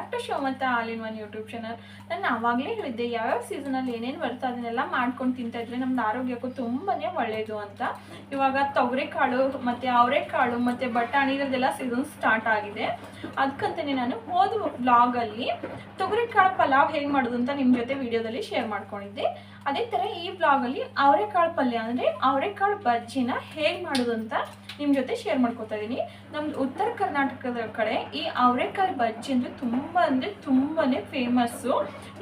Back to show ಮತ್ತು all in one YouTube channel. ನಾನು ಆವಾಗಲೇ ಹೇಳಿದ್ದೆ ಯಾವ್ಯಾವ ಸೀಸನಲ್ಲಿ ಏನೇನು ಬರ್ತಾ ಅದನ್ನೆಲ್ಲ ಮಾಡ್ಕೊಂಡು ತಿಂತಾ ಇದ್ರೆ ನಮ್ದು ಆರೋಗ್ಯಕ್ಕೂ ತುಂಬಾ ಒಳ್ಳೆಯದು ಅಂತ. ಇವಾಗ ತೊಗರಿಕಾಳು ಮತ್ತು ಅವರೆಕಾಳು ಮತ್ತು ಬಟಾಣಿ ಇದರದೆಲ್ಲ ಸೀಸನ್ ಸ್ಟಾರ್ಟ್ ಆಗಿದೆ. ಅದಕ್ಕಂತಲೇ ನಾನು ಹೋದ ವ್ಲಾಗಲ್ಲಿ ತೊಗರಿಕಾಳು ಪಲಾವ್ ಹೇಗೆ ಮಾಡೋದು ಅಂತ ನಿಮ್ಮ ಜೊತೆ ವಿಡಿಯೋದಲ್ಲಿ ಶೇರ್ ಮಾಡ್ಕೊಂಡಿದ್ದೆ. ಅದೇ ಥರ ಈ ವ್ಲಾಗಲ್ಲಿ ಅವರೆಕಾಳು ಪಲ್ಯ ಅಂದರೆ ಅವರೆಕಾಳು ಬಜ್ಜಿನ ಹೇಗೆ ಮಾಡೋದು ಅಂತ ನಿಮ್ಮ ಜೊತೆ ಶೇರ್ ಮಾಡ್ಕೊತಾ ಇದ್ದೀನಿ. ನಮ್ದು ಉತ್ತರ ಕರ್ನಾಟಕದ ಕಡೆ ಈ ಅವರೆಕಾಳು ಬಜ್ಜಿ ಅಂದರೆ ತುಂಬಾ ಫೇಮಸ್ಸು.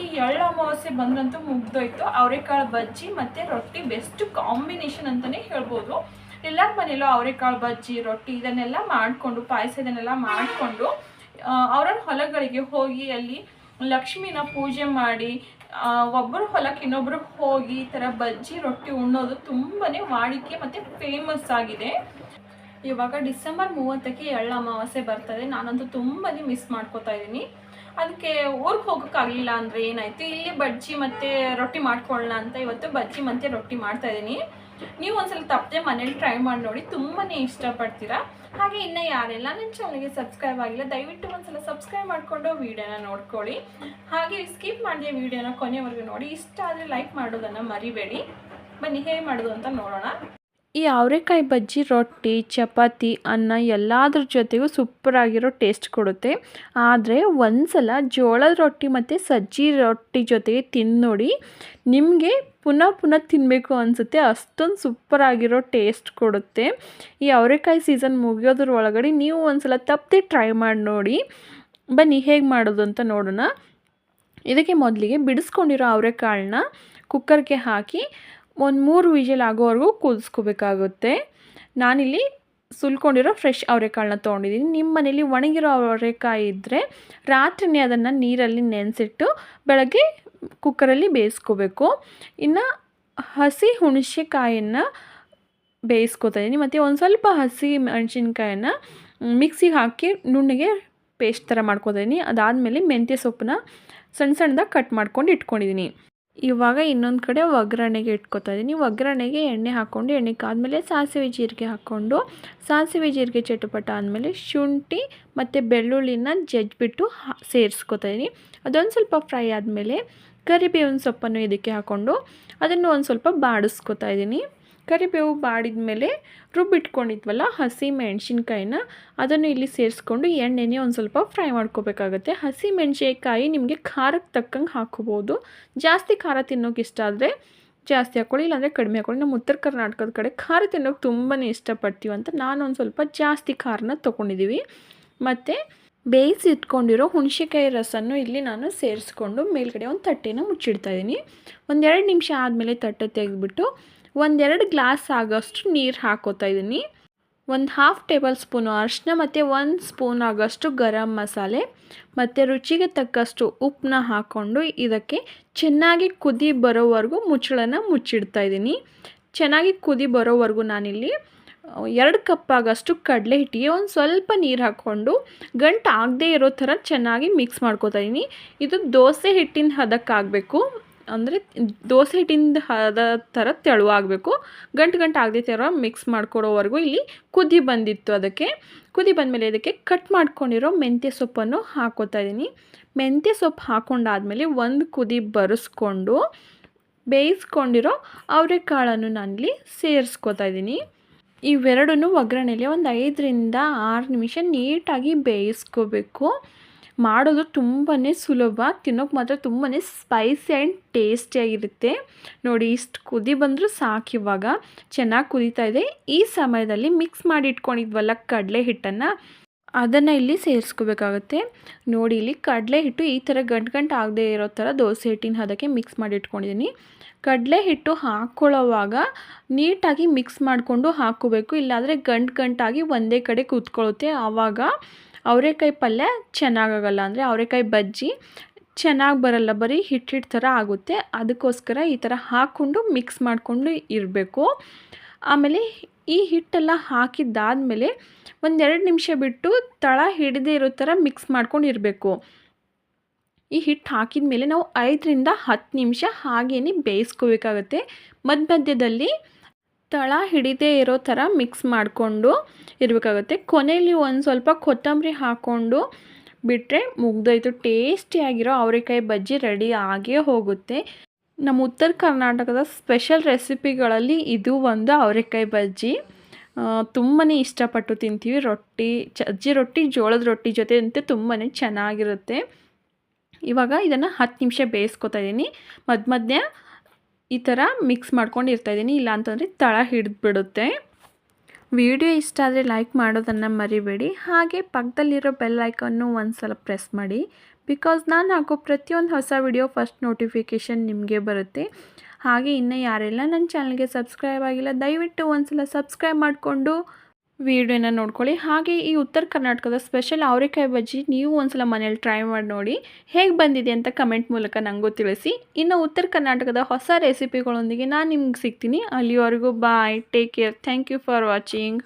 ಈ ಎಳ್ಳು ಅಮಾವಾಸ್ಯೆ ಬಂದಂತೂ ಮುಗ್ದೋಯ್ತು. ಅವರೆಕಾಳು ಬಜ್ಜಿ ಮತ್ತು ರೊಟ್ಟಿ ಬೆಸ್ಟ್ ಕಾಂಬಿನೇಷನ್ ಅಂತಲೇ ಹೇಳ್ಬೋದು. ಎಲ್ಲರ ಮನೆಯಲ್ಲೂ ಅವರೆಕಾಳು ಬಜ್ಜಿ ರೊಟ್ಟಿ ಇದನ್ನೆಲ್ಲ ಮಾಡಿಕೊಂಡು ಪಾಯಸ ಇದನ್ನೆಲ್ಲ ಮಾಡಿಕೊಂಡು ಅವರ ಹೊಲಗಳಿಗೆ ಹೋಗಿ ಅಲ್ಲಿ ಲಕ್ಷ್ಮಿನ ಪೂಜೆ ಮಾಡಿ ಒಬ್ಬರು ಹೊಲಕ್ಕೆ ಇನ್ನೊಬ್ಬರು ಹೋಗಿ ಈ ಥರ ಬಜ್ಜಿ ರೊಟ್ಟಿ ಉಣ್ಣೋದು ತುಂಬಾ ವಾಡಿಕೆ ಮತ್ತು ಫೇಮಸ್ ಆಗಿದೆ. ಇವಾಗ ಡಿಸೆಂಬರ್ 30ಕ್ಕೆ ಎಳ್ಳು ಅಮಾವಾಸ್ಯೆ ಬರ್ತದೆ. ನಾನಂತೂ ತುಂಬಾ ಮಿಸ್ ಮಾಡ್ಕೋತಾ ಇದ್ದೀನಿ. ಅದಕ್ಕೆ ಊರಿಗೆ ಹೋಗೋಕ್ಕಾಗಲಿಲ್ಲ ಅಂದರೆ ಏನಾಯಿತು, ಇಲ್ಲಿ ಬಜ್ಜಿ ಮತ್ತು ರೊಟ್ಟಿ ಮಾಡ್ಕೊಳ್ಳೋಣ ಅಂತ ಇವತ್ತು ಬಜ್ಜಿ ಮತ್ತು ರೊಟ್ಟಿ ಮಾಡ್ತಾಯಿದ್ದೀನಿ. ನೀವು ಒಂದ್ಸಲ ತಪ್ಪದೆ ಮನೇಲಿ ಟ್ರೈ ಮಾಡಿ ನೋಡಿ, ತುಂಬಾ ಇಷ್ಟಪಡ್ತೀರಾ. ಹಾಗೆ ಇನ್ನು ಯಾರೆಲ್ಲ ನನ್ನ ಚಾನಲ್ಗೆ ಸಬ್ಸ್ಕ್ರೈಬ್ ಆಗಿಲ್ಲ ದಯವಿಟ್ಟು ಒಂದ್ಸಲ ಸಬ್ಸ್ಕ್ರೈಬ್ ಮಾಡಿಕೊಂಡು ವೀಡಿಯೋನ ನೋಡ್ಕೊಳ್ಳಿ. ಹಾಗೆ ಸ್ಕಿಪ್ ಮಾಡಿದೆ ವೀಡಿಯೋನ ಕೊನೆವರೆಗೂ ನೋಡಿ. ಇಷ್ಟ ಆದರೆ ಲೈಕ್ ಮಾಡೋದನ್ನು ಮರಿಬೇಡಿ. ಬನ್ನಿ ಹೇಗೆ ಮಾಡೋದು ಅಂತ ನೋಡೋಣ. ಈ ಅವರೆಕಾಯಿ ಬಜ್ಜಿ ರೊಟ್ಟಿ ಚಪಾತಿ ಅನ್ನ ಎಲ್ಲದ್ರ ಜೊತೆಗೂ ಸೂಪರಾಗಿರೋ ಟೇಸ್ಟ್ ಕೊಡುತ್ತೆ. ಆದರೆ ಒಂದ್ಸಲ ಜೋಳದ ರೊಟ್ಟಿ ಮತ್ತು ಸಜ್ಜಿ ರೊಟ್ಟಿ ಜೊತೆಗೆ ತಿಂದು ನೋಡಿ, ನಿಮಗೆ ಪುನಃ ತಿನ್ನಬೇಕು ಅನಿಸುತ್ತೆ. ಅಷ್ಟೊಂದು ಸೂಪರಾಗಿರೋ ಟೇಸ್ಟ್ ಕೊಡುತ್ತೆ. ಈ ಅವರೆಕಾಯಿ ಸೀಸನ್ ಮುಗಿಯೋದ್ರ ಒಳಗಡೆ ನೀವು ಒಂದ್ಸಲ ತಪ್ಪದೆ ಟ್ರೈ ಮಾಡಿ ನೋಡಿ. ಬನ್ನಿ ಹೇಗೆ ಮಾಡೋದು ಅಂತ ನೋಡೋಣ. ಇದಕ್ಕೆ ಮೊದಲಿಗೆ ಬಿಡಿಸ್ಕೊಂಡಿರೋ ಅವರೆಕಾಳನ್ನ ಕುಕ್ಕರ್ಗೆ ಹಾಕಿ ಒಂದು 3 ವಿಷಲ್ ಆಗೋವರೆಗೂ ಕುದಿಸ್ಕೋಬೇಕಾಗುತ್ತೆ. ನಾನಿಲ್ಲಿ ಸುಲ್ಕೊಂಡಿರೋ ಫ್ರೆಶ್ ಅವರೆಕಾಳನ್ನ ತೊಗೊಂಡಿದ್ದೀನಿ. ನಿಮ್ಮ ಮನೇಲಿ ಒಣಗಿರೋ ಅವರೆಕಾಯಿ ಇದ್ದರೆ ರಾತ್ರಿನೇ ಅದನ್ನು ನೀರಲ್ಲಿ ನೆನೆಸಿಟ್ಟು ಬೆಳಗ್ಗೆ ಕುಕ್ಕರಲ್ಲಿ ಬೇಯಿಸ್ಕೋಬೇಕು. ಇನ್ನು ಹಸಿ ಹುಣಸೆಕಾಯನ್ನು ಬೇಯಿಸ್ಕೋತಾ ಇದ್ದೀನಿ. ಮತ್ತು ಒಂದು ಸ್ವಲ್ಪ ಹಸಿ ಮೆಣಸಿನ್ಕಾಯನ್ನು ಮಿಕ್ಸಿಗೆ ಹಾಕಿ ನುಣ್ಣಗೆ ಪೇಸ್ಟ್ ಥರ ಮಾಡ್ಕೋತಾ ಇದ್ದೀನಿ. ಅದಾದಮೇಲೆ ಮೆಂತ್ಯ ಸೊಪ್ಪನ್ನ ಸಣ್ಣದಾಗಿ ಕಟ್ ಮಾಡ್ಕೊಂಡು ಇಟ್ಕೊಂಡಿದ್ದೀನಿ. ಇವಾಗ ಇನ್ನೊಂದು ಕಡೆ ಒಗ್ಗರಣೆಗೆ ಇಟ್ಕೊತಾ ಇದ್ದೀನಿ. ಒಗ್ಗರಣೆಗೆ ಎಣ್ಣೆ ಹಾಕ್ಕೊಂಡು ಎಣ್ಣೆ ಕಾದ್ಮೇಲೆ ಸಾಸಿವೆ ಜೀರಿಗೆ ಹಾಕ್ಕೊಂಡು ಸಾಸಿವೆ ಜೀರಿಗೆ ಚಟಪಟ ಆದಮೇಲೆ ಶುಂಠಿ ಮತ್ತು ಬೆಳ್ಳುಳ್ಳಿನ ಜಜ್ಜಿಬಿಟ್ಟು ಸೇರಿಸ್ಕೊತಾ ಇದ್ದೀನಿ. ಅದೊಂದು ಸ್ವಲ್ಪ ಫ್ರೈ ಆದಮೇಲೆ ಕರಿಬೇವಿನ ಸೊಪ್ಪನ್ನು ಇದಕ್ಕೆ ಹಾಕ್ಕೊಂಡು ಅದನ್ನು ಒಂದು ಸ್ವಲ್ಪ ಬಾಡಿಸ್ಕೊತಾ ಇದ್ದೀನಿ. ಕರಿಬೇವು ಬಾಡಿದ ಮೇಲೆ ರುಬ್ಬಿಟ್ಕೊಂಡಿದ್ವಲ್ಲ ಹಸಿ ಮೆಣಸಿನ್ಕಾಯಿನ ಅದನ್ನು ಇಲ್ಲಿ ಸೇರಿಸ್ಕೊಂಡು ಎಣ್ಣೆನೇ ಒಂದು ಸ್ವಲ್ಪ ಫ್ರೈ ಮಾಡ್ಕೋಬೇಕಾಗತ್ತೆ. ಹಸಿ ಮೆಣಸಿನ್ಕಾಯಿ ನಿಮಗೆ ಖಾರಕ್ಕೆ ತಕ್ಕಂಗೆ ಹಾಕೋಬೋದು. ಜಾಸ್ತಿ ಖಾರ ತಿನ್ನೋಕೆ ಇಷ್ಟ ಆದರೆ ಜಾಸ್ತಿ ಹಾಕ್ಕೊಳ್ಳಿ, ಇಲ್ಲಾಂದರೆ ಕಡಿಮೆ ಹಾಕ್ಕೊಳ್ಳಿ. ನಮ್ಮ ಉತ್ತರ ಕರ್ನಾಟಕದ ಕಡೆ ಖಾರ ತಿನ್ನೋಕೆ ತುಂಬಾ ಇಷ್ಟಪಡ್ತೀವಿ ಅಂತ ನಾನು ಒಂದು ಸ್ವಲ್ಪ ಜಾಸ್ತಿ ಖಾರನ ತೊಗೊಂಡಿದ್ದೀವಿ. ಮತ್ತು ಬೇಯಿಸಿ ಇಟ್ಕೊಂಡಿರೋ ಹುಣಸೆಕಾಯಿ ರಸನ್ನು ಇಲ್ಲಿ ನಾನು ಸೇರಿಸ್ಕೊಂಡು ಮೇಲ್ಗಡೆ ಒಂದು ತಟ್ಟೆನ ಮುಚ್ಚಿಡ್ತಾಯಿದ್ದೀನಿ. 1-2 ನಿಮಿಷ ಆದಮೇಲೆ ತಟ್ಟೆ ತೆಗೆದುಬಿಟ್ಟು 1-2 ಗ್ಲಾಸ್ ಆಗೋಷ್ಟು ನೀರು ಹಾಕೋತಾ ಇದ್ದೀನಿ. 1/2 ಟೇಬಲ್ ಸ್ಪೂನು ಅರಿಶಿನ ಮತ್ತು 1 ಸ್ಪೂನ್ ಆಗೋಷ್ಟು ಗರಂ ಮಸಾಲೆ ಮತ್ತು ರುಚಿಗೆ ತಕ್ಕಷ್ಟು ಉಪ್ಪನ್ನ ಹಾಕ್ಕೊಂಡು ಇದಕ್ಕೆ ಚೆನ್ನಾಗಿ ಕುದಿ ಬರೋವರೆಗೂ ಮುಚ್ಚಳನ ಮುಚ್ಚಿಡ್ತಾ ಇದ್ದೀನಿ. ಚೆನ್ನಾಗಿ ಕುದಿ ಬರೋವರೆಗೂ ನಾನಿಲ್ಲಿ 2 ಕಪ್ ಆಗೋಷ್ಟು ಕಡಲೆ ಹಿಟ್ಟಿಗೆ ಒಂದು ಸ್ವಲ್ಪ ನೀರು ಹಾಕ್ಕೊಂಡು ಗಂಟು ಆಗದೇ ಇರೋ ಥರ ಚೆನ್ನಾಗಿ ಮಿಕ್ಸ್ ಮಾಡ್ಕೋತಾ ಇದ್ದೀನಿ. ಇದು ದೋಸೆ ಹಿಟ್ಟಿನ ಹದಕ್ಕಾಗಬೇಕು, ಅಂದರೆ ದೋಸೆ ಹಿಟ್ಟಿಂದ ಹದ ಥರ ತೆಳುವಾಗಬೇಕು. ಗಂಟು ಆಗದೆ ಥರ ಮಿಕ್ಸ್ ಮಾಡ್ಕೊಡೋವರೆಗೂ ಇಲ್ಲಿ ಕುದಿ ಬಂದಿತ್ತು. ಅದಕ್ಕೆ ಕುದಿ ಬಂದಮೇಲೆ ಇದಕ್ಕೆ ಕಟ್ ಮಾಡ್ಕೊಂಡಿರೋ ಮೆಂತ್ಯ ಸೊಪ್ಪನ್ನು ಹಾಕೋತಾ ಇದ್ದೀನಿ. ಮೆಂತ್ಯ ಸೊಪ್ಪು ಹಾಕ್ಕೊಂಡಾದ್ಮೇಲೆ ಒಂದು ಕುದಿ ಬರೆಸ್ಕೊಂಡು ಬೇಯಿಸ್ಕೊಂಡಿರೋ ಅವರೆಕಾಳನ್ನು ನಾನಿಲ್ಲಿ ಸೇರಿಸ್ಕೋತಾ ಇದ್ದೀನಿ. ಇವೆರಡೂ ಒಗ್ಗರಣೆಯಲ್ಲಿ ಒಂದು 5-6 ನಿಮಿಷ ನೀಟಾಗಿ ಬೇಯಿಸ್ಕೋಬೇಕು. ಮಾಡೋದು ತುಂಬಾ ಸುಲಭ, ತಿನ್ನೋಕೆ ಮಾತ್ರ ತುಂಬಾ ಸ್ಪೈಸಿ ಆ್ಯಂಡ್ ಟೇಸ್ಟಿಯಾಗಿರುತ್ತೆ. ನೋಡಿ ಇಷ್ಟು ಕುದಿ ಬಂದರೂ ಸಾಕು. ಇವಾಗ ಚೆನ್ನಾಗಿ ಕುದೀತಾ ಇದೆ. ಈ ಸಮಯದಲ್ಲಿ ಮಿಕ್ಸ್ ಮಾಡಿ ಇಟ್ಕೊಂಡಿದ್ವಲ್ಲ ಕಡಲೆ ಹಿಟ್ಟನ್ನು ಅದನ್ನು ಇಲ್ಲಿ ಸೇರಿಸ್ಕೋಬೇಕಾಗತ್ತೆ. ನೋಡಿ ಇಲ್ಲಿ ಕಡಲೆ ಹಿಟ್ಟು ಈ ಥರ ಗಂಟು ಆಗದೆ ಇರೋ ಥರ ದೋಸೆ ಹಿಟ್ಟಿನ ಹದಕ್ಕೆ ಮಿಕ್ಸ್ ಮಾಡಿ ಇಟ್ಕೊಂಡಿದ್ದೀನಿ. ಕಡಲೆ ಹಿಟ್ಟು ಹಾಕ್ಕೊಳ್ಳೋವಾಗ ನೀಟಾಗಿ ಮಿಕ್ಸ್ ಮಾಡಿಕೊಂಡು ಹಾಕ್ಕೋಬೇಕು, ಇಲ್ಲಾಂದರೆ ಗಂಟಾಗಿ ಒಂದೇ ಕಡೆ ಕೂತ್ಕೊಳ್ಳುತ್ತೆ. ಆವಾಗ ಅವರೆಕಾಯಿ ಪಲ್ಯ ಚೆನ್ನಾಗಾಗಲ್ಲ, ಅಂದರೆ ಅವರೆಕಾಯಿ ಬಜ್ಜಿ ಚೆನ್ನಾಗಿ ಬರಲ್ಲ, ಬರೀ ಹಿಟ್ಟು ಥರ ಆಗುತ್ತೆ. ಅದಕ್ಕೋಸ್ಕರ ಈ ಥರ ಹಾಕ್ಕೊಂಡು ಮಿಕ್ಸ್ ಮಾಡಿಕೊಂಡು ಇರಬೇಕು. ಆಮೇಲೆ ಈ ಹಿಟ್ಟೆಲ್ಲ ಹಾಕಿದ್ದಾದಮೇಲೆ 1-2 ನಿಮಿಷ ಬಿಟ್ಟು ತಳ ಹಿಡಿದೇ ಇರೋ ಥರ ಮಿಕ್ಸ್ ಮಾಡ್ಕೊಂಡು ಇರಬೇಕು. ಈ ಹಿಟ್ಟು ಹಾಕಿದ ಮೇಲೆ ನಾವು 5-10 ನಿಮಿಷ ಹಾಗೇ ಬೇಯಿಸ್ಕೋಬೇಕಾಗತ್ತೆ. ಮಧ್ಯದಲ್ಲಿ ತಳ ಹಿಡಿದೇ ಇರೋ ಥರ ಮಿಕ್ಸ್ ಮಾಡಿಕೊಂಡು ಇರಬೇಕಾಗುತ್ತೆ. ಕೊನೆಯಲ್ಲಿ ಒಂದು ಸ್ವಲ್ಪ ಕೊತ್ತಂಬರಿ ಹಾಕ್ಕೊಂಡು ಬಿಟ್ಟರೆ ಮುಗ್ದೋಯ್ತು. ಟೇಸ್ಟಿಯಾಗಿರೋ ಅವರೆಕಾಯಿ ಬಜ್ಜಿ ರೆಡಿ ಆಗೇ ಹೋಗುತ್ತೆ. ನಮ್ಮ ಉತ್ತರ ಕರ್ನಾಟಕದ ಸ್ಪೆಷಲ್ ರೆಸಿಪಿಗಳಲ್ಲಿ ಇದು ಒಂದು ಅವರೆಕಾಯಿ ಬಜ್ಜಿ. ತುಂಬಾ ಇಷ್ಟಪಟ್ಟು ತಿಂತೀವಿ. ರೊಟ್ಟಿ, ಸಜ್ಜಿ ರೊಟ್ಟಿ, ಜೋಳದ ರೊಟ್ಟಿ ಜೊತೆ ಅಂತೂ ತುಂಬಾ ಚೆನ್ನಾಗಿರುತ್ತೆ. ಇವಾಗ ಇದನ್ನು 10 ನಿಮಿಷ ಬೇಯಿಸ್ಕೊತಾ ಇದ್ದೀನಿ. ಮಧ್ಯೆ ಈ ಥರ ಮಿಕ್ಸ್ ಮಾಡ್ಕೊಂಡು ಇರ್ತಾಯಿದ್ದೀನಿ, ಇಲ್ಲಾಂತಂದರೆ ತಳ ಹಿಡಿದ್ಬಿಡುತ್ತೆ. ವಿಡಿಯೋ ಇಷ್ಟ ಆದರೆ ಲೈಕ್ ಮಾಡೋದನ್ನು ಮರಿಬೇಡಿ. ಹಾಗೆ ಪಕ್ಕದಲ್ಲಿರೋ ಬೆಲ್ ಐಕಾನ್ನು ಒಂದು ಸಲ ಪ್ರೆಸ್ ಮಾಡಿ, ಬಿಕಾಸ್ ನಾನು ಹಾಕೋ ಪ್ರತಿಯೊಂದು ಹೊಸ ವಿಡಿಯೋ ಫಸ್ಟ್ ನೋಟಿಫಿಕೇಷನ್ ನಿಮಗೆ ಬರುತ್ತೆ. ಹಾಗೆ ಇನ್ನೂ ಯಾರೆಲ್ಲ ನನ್ನ ಚಾನಲ್ಗೆ ಸಬ್ಸ್ಕ್ರೈಬ್ ಆಗಿಲ್ಲ, ದಯವಿಟ್ಟು ಒಂದು ಸಲ ಸಬ್ಸ್ಕ್ರೈಬ್ ಮಾಡಿಕೊಂಡು ವಿಡಿಯೋನ ನೋಡ್ಕೊಳ್ಳಿ. ಹಾಗೆ ಈ ಉತ್ತರ ಕರ್ನಾಟಕದ ಸ್ಪೆಷಲ್ ಅವರೆಕಾಯಿ ಬಜ್ಜಿ ನೀವು ಒಂದು ಸಲ ಮನೇಲಿ ಟ್ರೈ ಮಾಡಿ ನೋಡಿ, ಹೇಗೆ ಬಂದಿದೆ ಅಂತ ಕಮೆಂಟ್ ಮೂಲಕ ನನಗೂ ತಿಳಿಸಿ. ಇನ್ನು ಉತ್ತರ ಕರ್ನಾಟಕದ ಹೊಸ ರೆಸಿಪಿಗಳೊಂದಿಗೆ ನಾನು ನಿಮ್ಗೆ ಸಿಗ್ತೀನಿ. ಅಲ್ಲಿವರೆಗೂ bye, take care, thank you for watching.